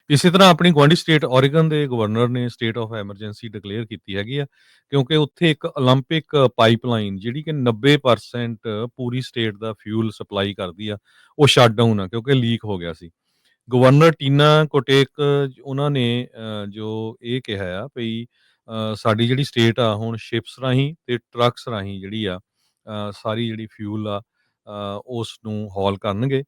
ਇਸੇ ਤਰ੍ਹਾਂ ਆਪਣੀ ਗੁਆਂਢੀ ਸਟੇਟ ਓਰੇਗਨ ਦੇ ਗਵਰਨਰ ਨੇ ਸਟੇਟ ਆਫ ਐਮਰਜੈਂਸੀ ਡਿਕਲੇਅਰ ਕੀਤੀ ਹੈਗੀ ਆ, ਕਿਉਂਕਿ ਉੱਥੇ ਇੱਕ ਓਲੰਪਿਕ ਪਾਈਪਲਾਈਨ ਜਿਹੜੀ ਕਿ 90% ਪੂਰੀ ਸਟੇਟ ਦਾ ਫਿਊਲ ਸਪਲਾਈ ਕਰਦੀ ਆ, ਉਹ ਸ਼ਟ ਡਾਊਨ ਆ ਕਿਉਂਕਿ ਲੀਕ ਹੋ ਗਿਆ ਸੀ। ਗਵਰਨਰ ਟੀਨਾ ਕੋਟੇਕ ਉਹਨਾਂ ਨੇ ਜੋ ਇਹ ਕਿਹਾ ਆ ਭਈ ਸਾਡੀ ਜਿਹੜੀ ਸਟੇਟ ਆ ਹੁਣ ਸ਼ਿਪਸ ਰਾਹੀਂ ਤੇ ਟਰੱਕਸ ਰਾਹੀਂ ਜਿਹੜੀ ਆ ਸਾਰੀ ਜਿਹੜੀ ਫਿਊਲ ਆ ਉਸ ਨੂੰ ਹੌਲ ਕਰਨਗੇ,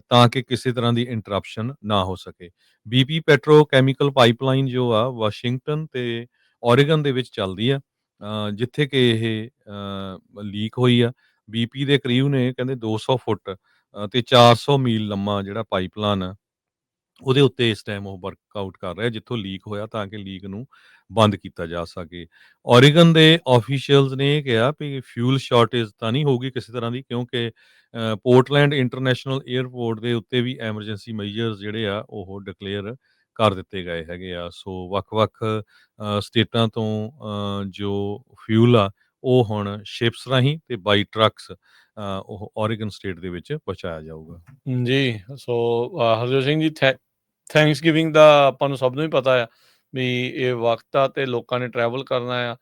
ਤਾਂ ਕਿ ਕਿਸੇ ਤਰ੍ਹਾਂ ਦੀ ਇੰਟਰਪਸ਼ਨ ਨਾ ਹੋ ਸਕੇ। ਬੀਪੀ ਪੈਟਰੋਕੈਮੀਕਲ ਪਾਈਪਲਾਈਨ ਜੋ ਆ ਵਾਸ਼ਿੰਗਟਨ ਤੇ ਓਰੇਗਨ ਦੇ ਵਿੱਚ ਚੱਲਦੀ ਆ, ਜਿੱਥੇ ਕਿ ਇਹ ਲੀਕ ਹੋਈ ਆ। ਬੀਪੀ ਦੇ ਕਰੀਬ ਨੇ ਕਹਿੰਦੇ 200 ਫੁੱਟ ਤੇ 400 ਮੀਲ ਲੰਮਾ ਜਿਹੜਾ ਪਾਈਪਲਾਈਨ ਆ ਉਹਦੇ ਉੱਤੇ ਇਸ ਟਾਈਮ ਉਹ ਵਰਕਆਊਟ ਕਰ ਰਿਹਾ ਜਿੱਥੋਂ ਲੀਕ ਹੋਇਆ, ਤਾਂ ਕਿ ਲੀਕ ਨੂੰ ਬੰਦ ਕੀਤਾ ਜਾ ਸਕੇ। ਓਰੇਗਨ ਦੇ ਆਫੀਸ਼ੀਅਲਸ ਨੇ ਇਹ ਕਿਹਾ ਵੀ ਫਿਊਲ ਸ਼ਾਰਟੇਜ ਤਾਂ ਨਹੀਂ ਹੋਊਗੀ ਕਿਸੇ ਤਰ੍ਹਾਂ ਦੀ, ਕਿਉਂਕਿ ਪੋਰਟਲੈਂਡ ਇੰਟਰਨੈਸ਼ਨਲ ਏਅਰਪੋਰਟ ਦੇ ਉੱਤੇ ਵੀ ਐਮਰਜੈਂਸੀ ਮੇਜਰਸ ਜਿਹੜੇ ਆ ਉਹ ਡਿਕਲੇਅਰ ਕਰ ਦਿੱਤੇ ਗਏ ਹੈਗੇ ਆ। ਸੋ ਵੱਖ-ਵੱਖ ਸਟੇਟਾਂ ਤੋਂ ਜੋ ਫਿਊਲ ਆ ਉਹ ਹੁਣ ਸ਼ਿਪਸ ਰਾਹੀਂ ਤੇ ਬਾਈ ਟਰੱਕਸ ਉਹ ਓਰੇਗਨ ਸਟੇਟ ਦੇ ਵਿੱਚ ਪਹੁੰਚਾਇਆ ਜਾਊਗਾ। ਜੀ, ਸੋ ਹਰਜੋਤ ਸਿੰਘ ਜੀ, ਥੈਂਕਸਗਿਵਿੰਗ ਦਾ ਆਪਾਂ ਨੂੰ ਸਭ ਨੂੰ ਹੀ ਪਤਾ ਆ ਵੀ ਇਹ ਵਕਤ ਆ ਤੇ ਲੋਕਾਂ ਨੇ ਟਰੈਵਲ ਕਰਨਾ ਆ।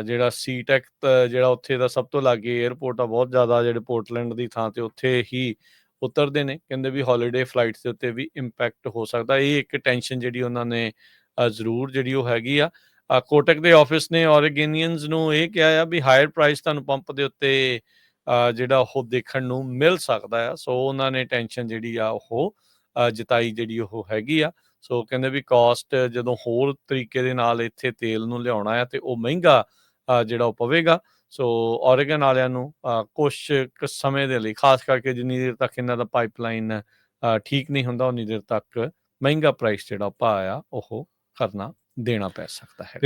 ਜਿਹੜਾ ਸੀਟੈਕ ਜਿਹੜਾ ਉੱਥੇ ਦਾ ਸਭ ਤੋਂ ਲਾਗੇ ਏਅਰਪੋਰਟ ਆ, ਬਹੁਤ ਜ਼ਿਆਦਾ ਜਿਹੜੇ ਪੋਰਟਲੈਂਡ ਦੀ ਥਾਂ ਤੇ ਉੱਥੇ ਹੀ ਉਤਰਦੇ ਨੇ। ਕਹਿੰਦੇ ਵੀ ਹੌਲੀਡੇ ਫਲਾਈਟਸ ਦੇ ਉੱਤੇ ਵੀ ਇੰਪੈਕਟ ਹੋ ਸਕਦਾ। ਇਹ ਇੱਕ ਟੈਨਸ਼ਨ ਜਿਹੜੀ ਉਹਨਾਂ ਨੇ ਜ਼ਰੂਰ ਜਿਹੜੀ ਉਹ ਹੈਗੀ ਆ। ਕੋਟਕ ਦੇ ਆਫਿਸ ਨੇ ਓਰੇਗੇਨੀਅਨਸ ਨੂੰ ਇਹ ਕਿਹਾ ਆ ਵੀ ਹਾਇਰ ਪ੍ਰਾਈਸ ਤੁਹਾਨੂੰ ਪੰਪ ਦੇ ਉੱਤੇ ਜਿਹੜਾ ਉਹ ਦੇਖਣ ਨੂੰ ਮਿਲ ਸਕਦਾ ਆ। ਸੋ ਉਹਨਾਂ ਨੇ ਟੈਨਸ਼ਨ ਜਿਹੜੀ ਆ ਉਹ ਜਤਾਈ ਜਿਹੜੀ ਉਹ ਹੈਗੀ ਆ। ਸੋ ਕਹਿੰਦੇ ਵੀ ਕਾਸਟ ਜਦੋਂ ਹੋਰ ਤਰੀਕੇ ਦੇ ਨਾਲ ਇੱਥੇ ਤੇਲ ਨੂੰ ਲਿਆਉਣਾ ਆ ਤੇ ਉਹ ਮਹਿੰਗਾ ਜਿਹੜਾ ਉਹ ਪਵੇਗਾ। ਸੋ ਓਰੇਗਨ ਵਾਲਿਆਂ ਨੂੰ ਕੁਛ ਕੁ ਸਮੇਂ ਦੇ ਲਈ, ਖਾਸ ਕਰਕੇ ਜਿੰਨੀ ਦੇਰ ਤੱਕ ਇਹਨਾਂ ਦਾ ਪਾਈਪਲਾਈਨ ਠੀਕ ਨਹੀਂ ਹੁੰਦਾ ਉਨੀ ਦੇਰ ਤੱਕ ਮਹਿੰਗਾ ਪ੍ਰਾਈਸ ਜਿਹੜਾ ਭਾਅ ਆ ਉਹ ਕਰਨਾ ਦੇਣਾ ਪੈ ਸਕਦਾ ਹੈ।